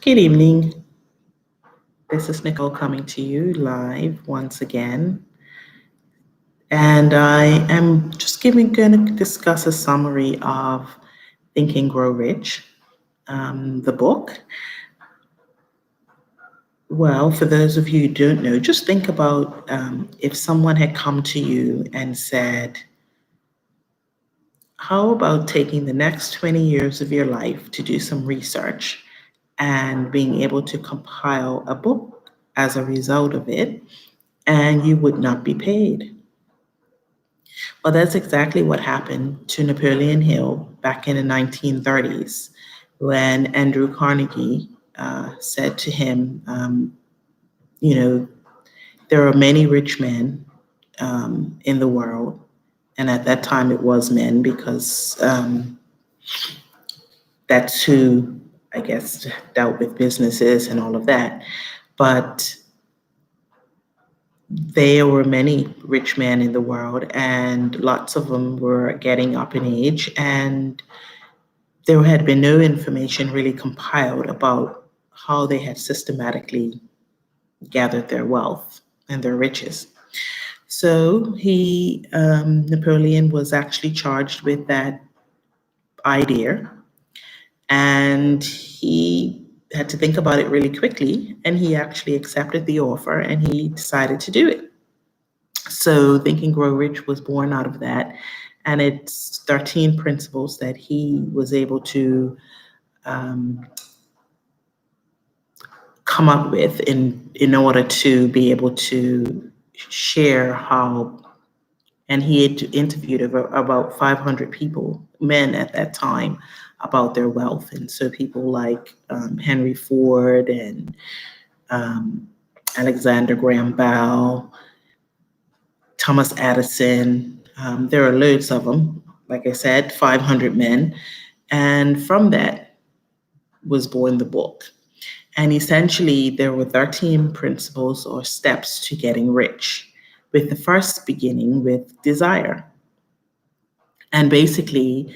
Good evening. This is Nicole coming to you live once again. And I am just going to discuss a summary of Think and Grow Rich, the book. Well, for those of you who don't know, just think about if someone had come to you and said, how about taking the next 20 years of your life to do some research and being able to compile a book as a result of it, and you would not be paid? Well, that's exactly what happened to Napoleon Hill back in the 1930s when Andrew Carnegie said to him, you know, there are many rich men in the world. And at that time, it was men because that's who, I guess, dealt with businesses and all of that. But there were many rich men in the world, and lots of them were getting up in age, and there had been no information really compiled about how they had systematically gathered their wealth and their riches. So Napoleon was actually charged with that idea, and he had to think about it really quickly, and he actually accepted the offer and he decided to do it. So Think and Grow Rich was born out of that, and it's 13 principles that he was able to um, come up with in order to be able to share how. And he had interviewed about 500 people, men at that time, about their wealth. And so people like Henry Ford and um, Alexander Graham Bell, Thomas Edison. There are loads of them. Like I said, 500 men. And from that was born the book. And essentially, there were 13 principles or steps to getting rich, with the first beginning with desire. And basically,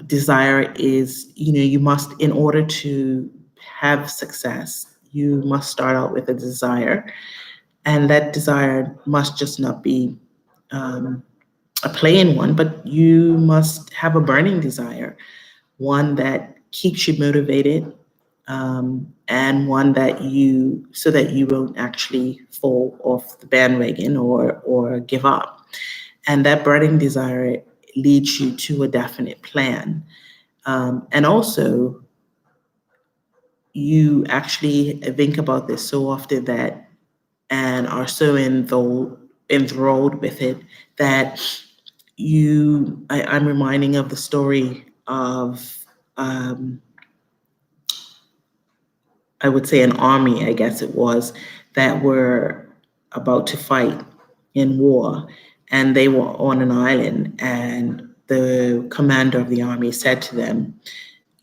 desire is, you must, in order to have success, you must start out with a desire. And that desire must just not be a plain one, but you must have a burning desire, one that keeps you motivated, and one that so that you won't actually fall off the bandwagon or give up. And that burning desire leads you to a definite plan. And also, you actually think about this so often that, and are so enthralled with it, that I'm reminding of the story of, I would say, an army, I guess it was, that were about to fight in war, and they were on an island, and the commander of the army said to them,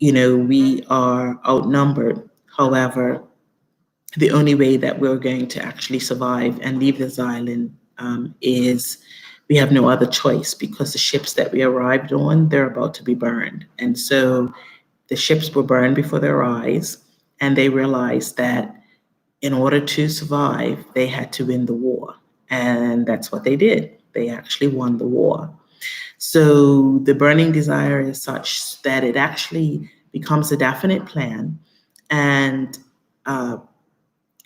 we are outnumbered. However, the only way that we're going to actually survive and leave this island is we have no other choice, because the ships that we arrived on, they're about to be burned. And so the ships were burned before their eyes, and they realized that in order to survive, they had to win the war. And that's what they did. They actually won the war. So the burning desire is such that it actually becomes a definite plan, and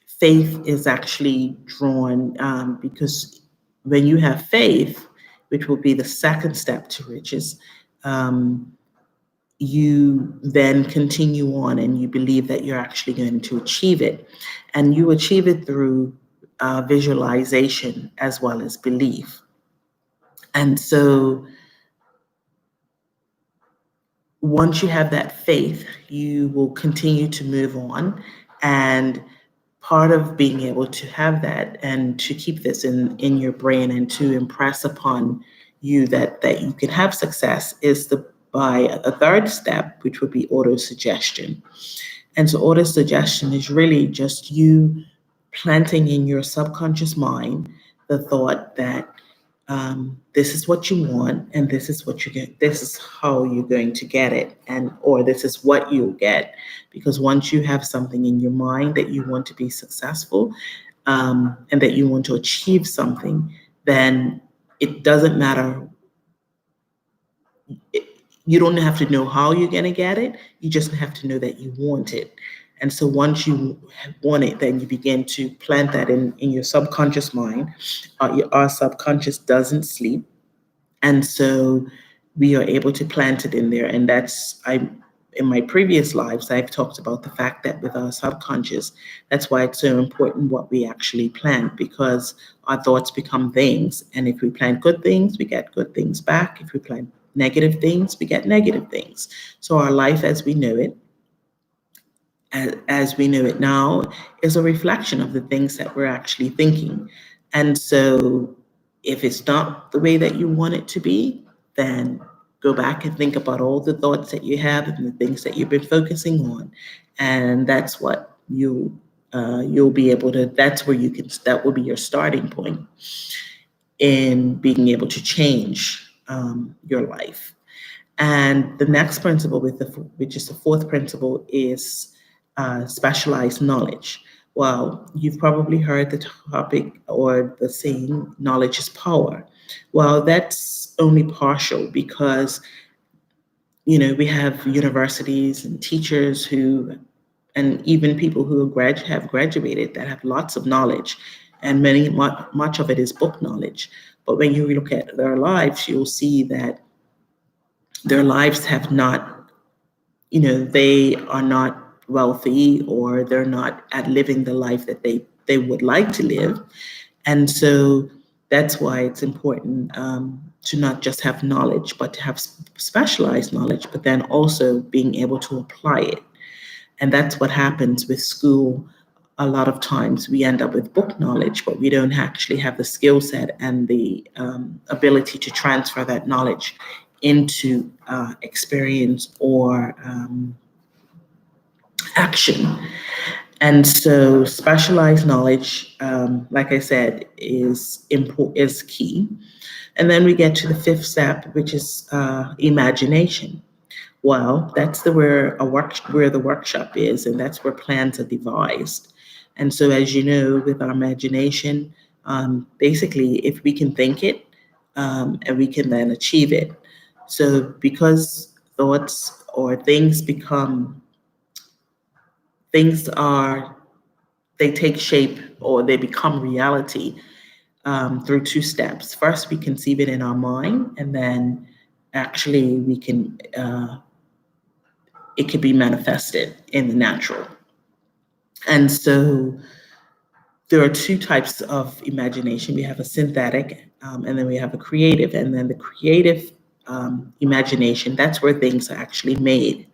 faith is actually drawn, because when you have faith, which will be the second step to riches, you then continue on and you believe that you're actually going to achieve it. And you achieve it through visualization as well as belief. And so once you have that faith, you will continue to move on. And part of being able to have that and to keep this in your brain and to impress upon you that you can have success is by a third step, which would be auto-suggestion. And so auto-suggestion is really just you planting in your subconscious mind the thought that this is what you want, and this is what you get. This is how you're going to get it, and or this is what you'll get. Because once you have something in your mind that you want to be successful, and that you want to achieve something, then it doesn't matter. You don't have to know how you're going to get it. You just have to know that you want it. And so once you want it, then you begin to plant that in your subconscious mind. Our subconscious doesn't sleep. And so we are able to plant it in there. And in my previous lives, I've talked about the fact that with our subconscious, that's why it's so important what we actually plant, because our thoughts become things. And if we plant good things, we get good things back. If we plant negative things, we get negative things. So our life as we know it, as we know it now, is a reflection of the things that we're actually thinking. And so if it's not the way that you want it to be, then go back and think about all the thoughts that you have and the things that you've been focusing on. And that's what you'll be able to, that's where you can, that will be your starting point in being able to change your life. And the next principle, which is the fourth principle, is specialized knowledge. Well, you've probably heard the topic or the saying, knowledge is power. Well, that's only partial, because we have universities and teachers and even people who have graduated that have lots of knowledge, and much of it is book knowledge. But when you look at their lives, you'll see that their lives have not, they are not wealthy, or they're not at living the life that they would like to live. And so that's why it's important to not just have knowledge, but to have specialized knowledge, but then also being able to apply it. And that's what happens with school. A lot of times we end up with book knowledge, but we don't actually have the skill set and the ability to transfer that knowledge into experience or action. And so specialized knowledge, like I said, is key. And then we get to the fifth step, which is imagination. Well, that's where the workshop is, and that's where plans are devised. And so, as you know, with our imagination, basically, if we can think it, and we can then achieve it. So, because thoughts or they take shape or they become reality through two steps. First, we conceive it in our mind, and then actually we can it could be manifested in the natural. And so there are two types of imagination. We have a synthetic, and then we have a creative. And then the creative imagination, that's where things are actually made.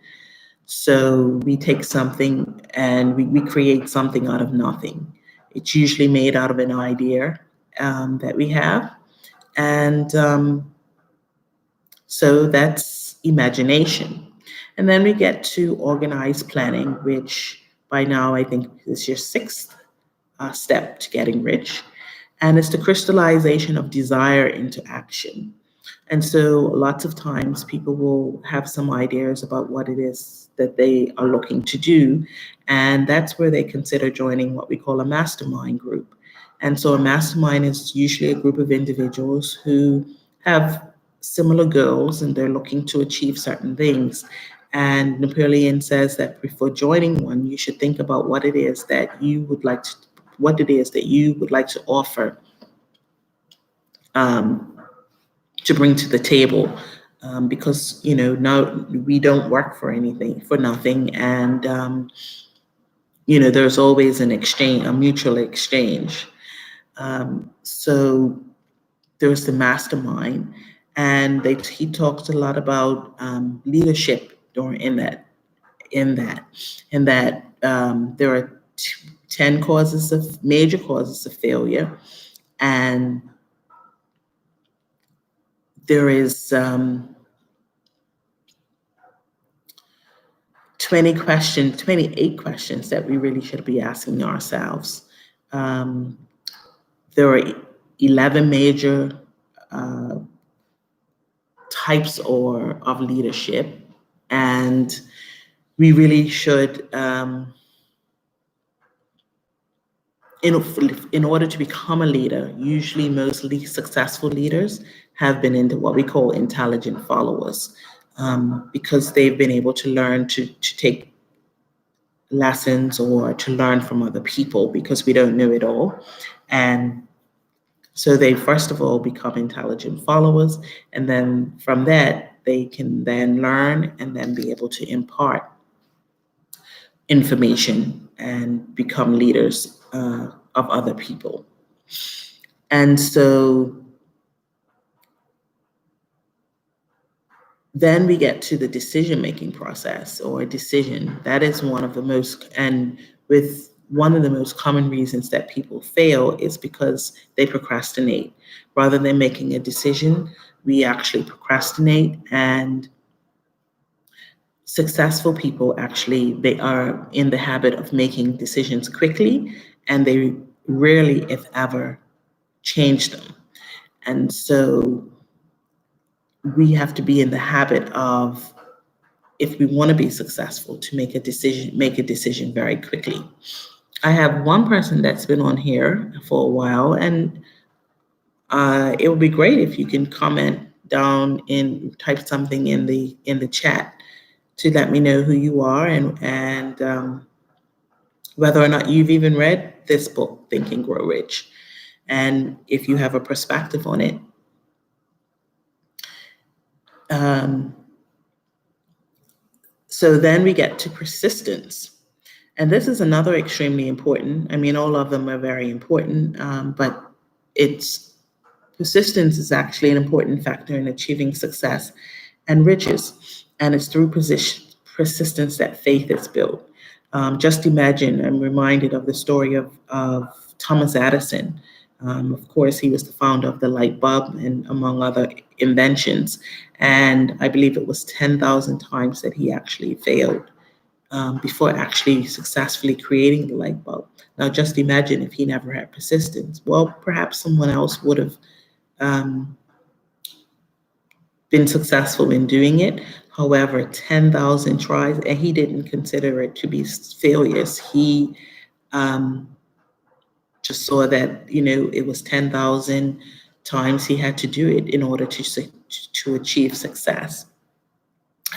So we take something and we create something out of nothing. It's usually made out of an idea that we have. And so that's imagination. And then we get to organized planning, which by now I think is your sixth step to getting rich. And it's the crystallization of desire into action. And so lots of times people will have some ideas about what it is that they are looking to do. And that's where they consider joining what we call a mastermind group. And so a mastermind is usually a group of individuals who have similar goals and they're looking to achieve certain things. And Napoleon says that before joining one, you should think about what it is that you would like to offer to bring to the table, because now we don't work for nothing, and there's always an exchange, a mutual exchange. So there's the mastermind, and he talks a lot about leadership in that there are 10 major causes of failure, and there is 28 questions that we really should be asking ourselves. There are 11 major types of leadership, and we really should, in order to become a leader, usually mostly successful leaders have been into what we call intelligent followers, because they've been able to learn to take lessons or to learn from other people, because we don't know it all. And so they first of all become intelligent followers, and then from that they can then learn and then be able to impart information and become leaders of other people. And so then we get to the decision-making process or decision. That is one of the most, and with one of the most common reasons that people fail is because they procrastinate. Rather than making a decision, we actually procrastinate, and successful people actually, they are in the habit of making decisions quickly, and they rarely, if ever, change them. And so we have to be in the habit of, if we want to be successful, to make a decision very quickly. I have one person that's been on here for a while, and it would be great if you can comment down and type something in the chat to let me know who you are, and whether or not you've even read this book, Think and Grow Rich, and if you have a perspective on it. So then we get to persistence. And this is another extremely important. I mean, all of them are very important, but persistence is actually an important factor in achieving success and riches. And it's through persistence that faith is built. Just imagine, I'm reminded of the story of Thomas Edison. Of course, he was the founder of the light bulb and among other inventions. And I believe it was 10,000 times that he actually failed before actually successfully creating the light bulb. Now, just imagine if he never had persistence. Well, perhaps someone else would have been successful in doing it. However, 10,000 tries, and he didn't consider it to be failures. He just saw that, it was 10,000 times he had to do it in order to achieve success.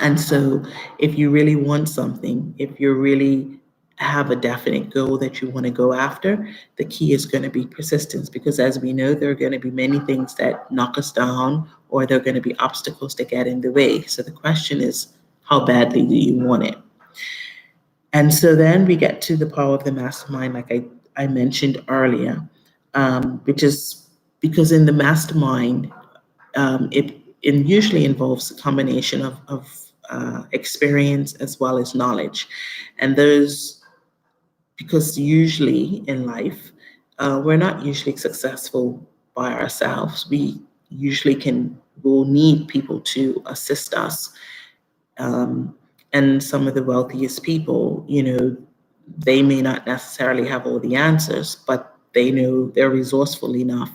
And so if you really want something, if you really have a definite goal that you want to go after, the key is going to be persistence, because as we know, there are going to be many things that knock us down, or there are going to be obstacles that get in the way. So the question is, how badly do you want it? And so then we get to the power of the mastermind, like I mentioned earlier, which is because in the mastermind, it usually involves a combination of experience as well as knowledge. And those, because usually in life, we're not usually successful by ourselves. We usually will need people to assist us. And some of the wealthiest people, they may not necessarily have all the answers, but they know they're resourceful enough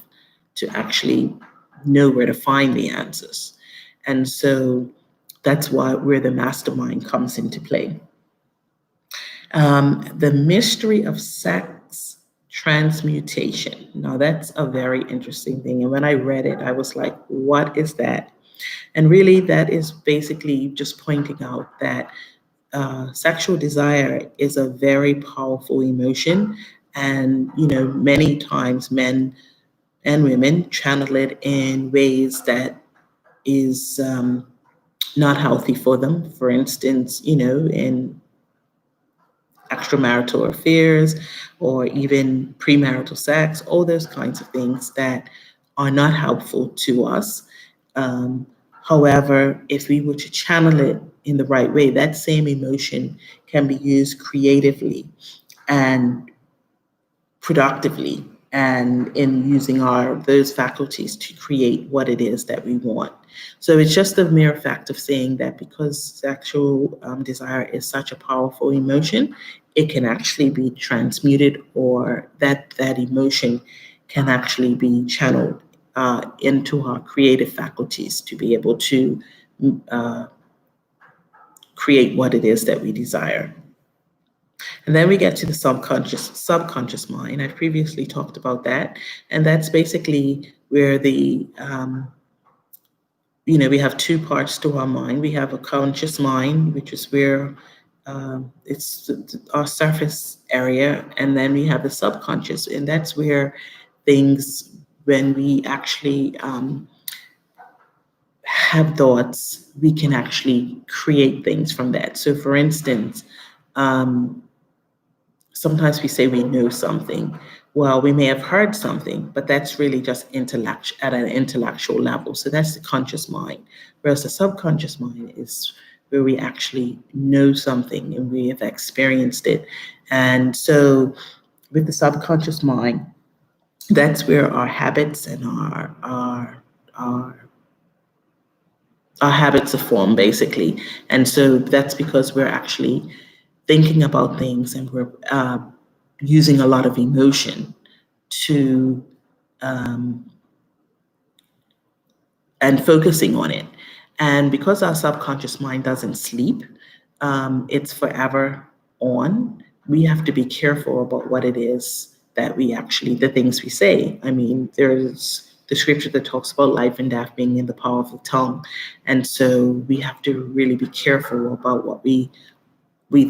to actually know where to find the answers. And so that's where the mastermind comes into play. The mystery of sex transmutation. Now, that's a very interesting thing. And when I read it, I was like, what is that? And really, that is basically just pointing out that sexual desire is a very powerful emotion. And, many times men and women channel it in ways that is not healthy for them. For instance, in extramarital affairs or even premarital sex, all those kinds of things that are not helpful to us. However, if we were to channel it in the right way, that same emotion can be used creatively and productively, and in using those faculties to create what it is that we want. So it's just the mere fact of saying that because sexual desire is such a powerful emotion, it can actually be transmuted, or that emotion can actually be channeled into our creative faculties to be able to create what it is that we desire. And then we get to the subconscious mind. I previously talked about that, and that's basically where the we have two parts to our mind. We have a conscious mind, which is where it's our surface area, and then we have the subconscious, and that's where things, when we actually have thoughts, we can actually create things from that. So, for instance, sometimes we say we know something. Well, we may have heard something, but that's really just at an intellectual level. So that's the conscious mind. Whereas the subconscious mind is where we actually know something and we have experienced it. And so with the subconscious mind, that's where our habits and our habits are formed, basically. And so that's because we're actually thinking about things, and we're using a lot of emotion to and focusing on it. And because our subconscious mind doesn't sleep, it's forever on. We have to be careful about what it is that the things we say. I mean, there's the scripture that talks about life and death being in the power of the tongue. And so we have to really be careful about what we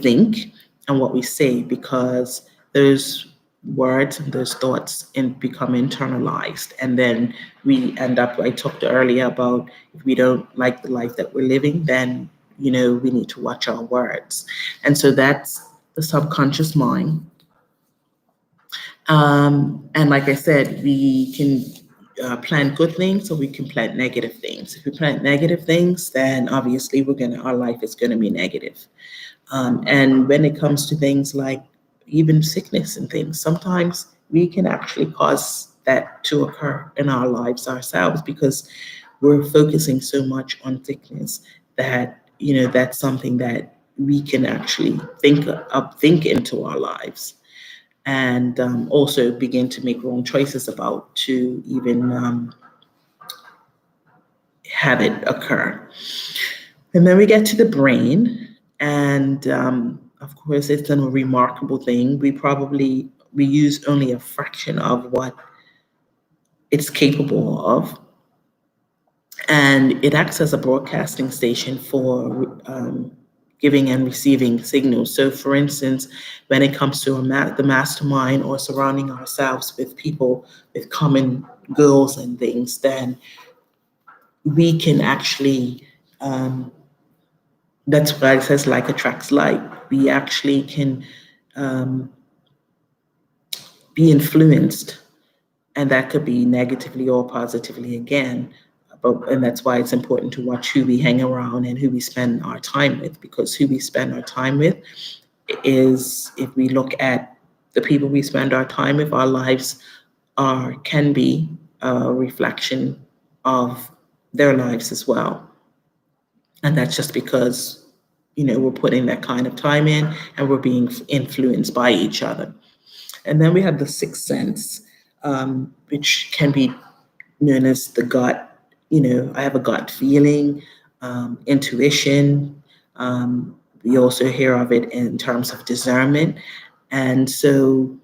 think and what we say, because those words and those thoughts become internalized, and then we end up, I talked earlier about, if we don't like the life that we're living, then we need to watch our words. And so that's the subconscious mind. And like I said, we can plant good things, or we can plant negative things. If we plant negative things, then obviously our life is going to be negative. And when it comes to things like even sickness and things, sometimes we can actually cause that to occur in our lives ourselves, because we're focusing so much on sickness that, that's something that we can actually think into our lives, and also begin to make wrong choices about, to even have it occur. And then we get to the brain. And of course, it's a remarkable thing. We use only a fraction of what it's capable of. And it acts as a broadcasting station for giving and receiving signals. So for instance, when it comes to the mastermind, or surrounding ourselves with people with common goals and things, then we can actually, that's why it says like attracts like. We actually can be influenced, and that could be negatively or positively again. And that's why it's important to watch who we hang around and who we spend our time with, because who we spend our time with is, if we look at the people we spend our time with, our lives can be a reflection of their lives as well. And that's just because, we're putting that kind of time in, and we're being influenced by each other. And then we have the sixth sense, which can be known as the gut. I have a gut feeling, intuition. We also hear of it in terms of discernment. And so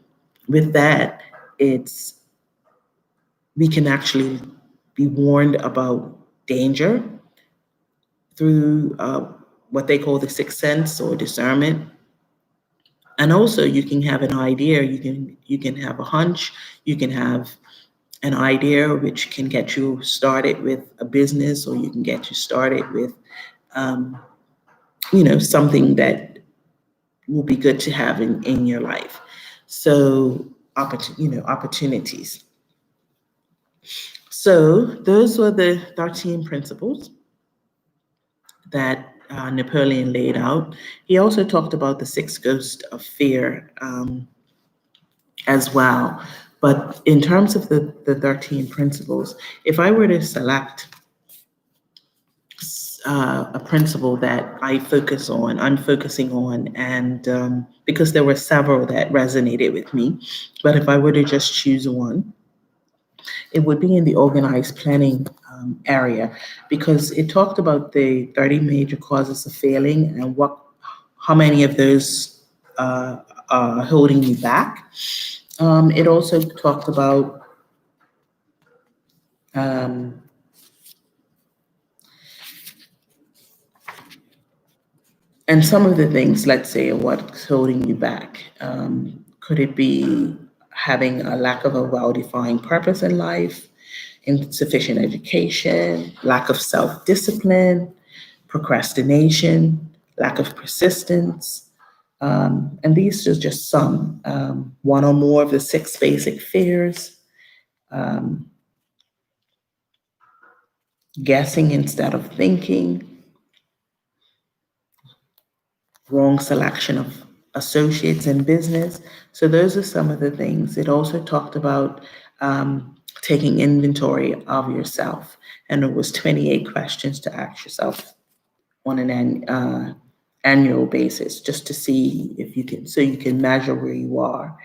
with that, we can actually be warned about danger through what they call the sixth sense or discernment. And also, you can have an idea, you can have a hunch, you can have an idea which can get you started with a business, or you can get you started with something that will be good to have in your life. So opportunities. So those were the 13 principles that Napoleon laid out. He also talked about the 6 ghosts of fear as well. But in terms of the 13 principles, if I were to select a principle that I'm focusing on, and because there were several that resonated with me, but if I were to just choose one, it would be in the organized planning area, because it talked about the 30 major causes of failing and how many of those are holding you back. It also talked about and some of the things, let's say, what's holding you back. Could it be having a lack of a well-defined purpose in life, insufficient education, lack of self-discipline, procrastination, lack of persistence? And these are just some. One or more of the 6 basic fears, guessing instead of thinking, wrong selection of associates in business. So those are some of the things. It also talked about taking inventory of yourself. And it was 28 questions to ask yourself on an annual basis, just to see if you can, so you can measure where you are.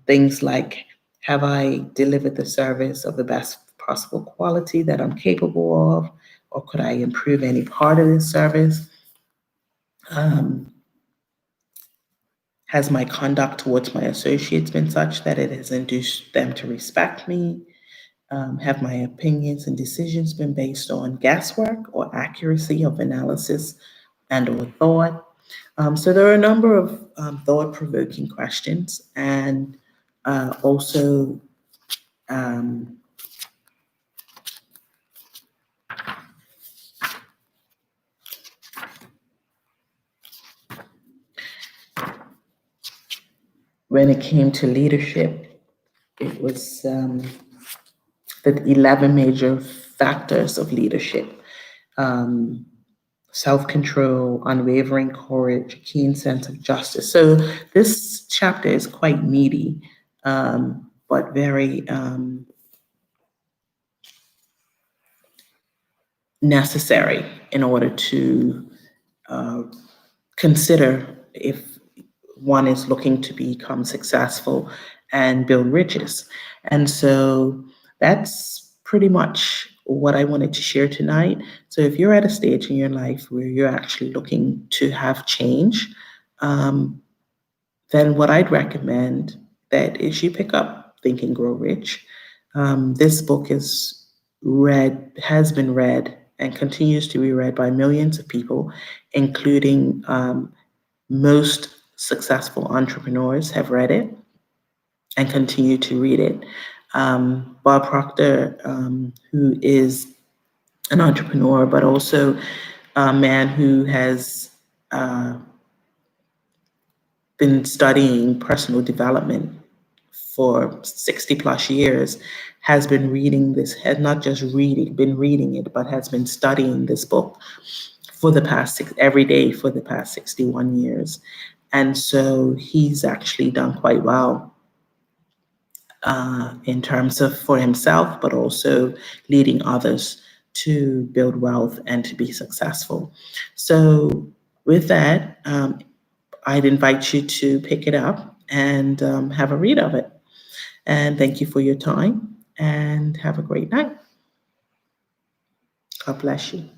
Things like, have I delivered the service of the best possible quality that I'm capable of, or could I improve any part of this service? Has my conduct towards my associates been such that it has induced them to respect me? Have my opinions and decisions been based on guesswork or accuracy of analysis and or thought? So there are a number of thought-provoking questions, and also when it came to leadership, it was the 11 major factors of leadership. Self-control, unwavering courage, keen sense of justice. So this chapter is quite meaty, but very necessary in order to consider if one is looking to become successful and build riches. And so that's pretty much what I wanted to share tonight. So if you're at a stage in your life where you're actually looking to have change, then what I'd recommend that is you pick up Think and Grow Rich. This book has been read and continues to be read by millions of people, including most successful entrepreneurs have read it and continue to read it. Bob Proctor, who is an entrepreneur, but also a man who has been studying personal development for 60 plus years, has been reading this, had not just been reading it, but has been studying this book for the past every day for the past 61 years. And so he's actually done quite well in terms of for himself, but also leading others to build wealth and to be successful. So with that, I'd invite you to pick it up and have a read of it. And thank you for your time and have a great night. God bless you.